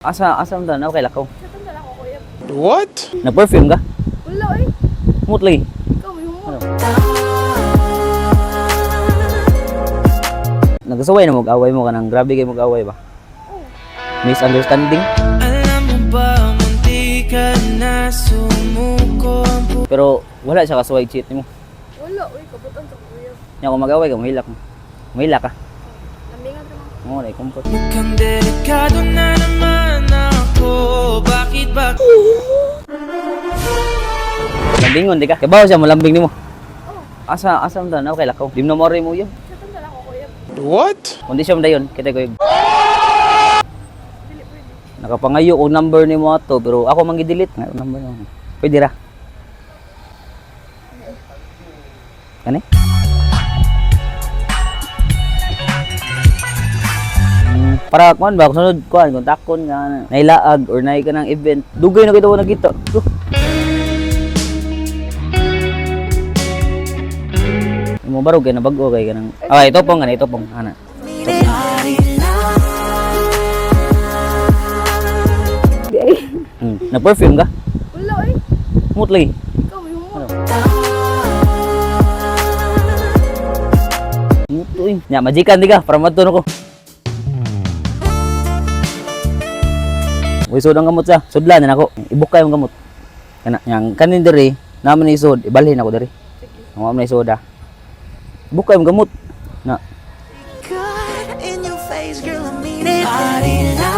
Asa mo na okay lakaw. Natanda lang ako, kuya. What? Nag-perfume ka? Wala eh. Mutli. Ikaw, yung mo. Ano? Nagasaway na mag-away mo ka nang grabe kayo mag-away ba? Oh. Misunderstanding? Alam mo ba, munti ka na sumuko. Pero wala siya kasuway cheat mo. Wala, uy, kabutan sa kuya. Nya kung mag-away ka, mahilak mo. Mahilak ka. Lambingan ka naman. Oo, like comfort. Mukhang delikado na naman ako. Bakit ba? Lambingon, di ka? Kabaw siya, malambing ni mo. Oh, Asa mo na okay lakaw. Di mo na mori mo yun. natanda lang ako, kuya. What? Kondisyon mo na yun, kita ko yung Dili, pwede. nakapangayo og number ni mo ato pero ako man gi-delete nga number mo. Pwede ra. Kani? Para kuan ba sunod kuan kung takon nga nailaag or naay ka ng event dugay na kita nakita. Mo barog kay na bag-o kay kanang ito pong ana ito pong ana. Na-perfume ka? Wala eh. Mutli. Ikaw, yung mo. Ano? Mutoy. Nya majikan di ka para matuno ko. Uy sud ang gamot sa. Sudlan na ako. Ibukay ang gamot. Kana yang kanin diri naman ni sud ibalhin ako diri. Ang amay soda. Ibukay ang gamot. Na. In your face, girl, I mean it.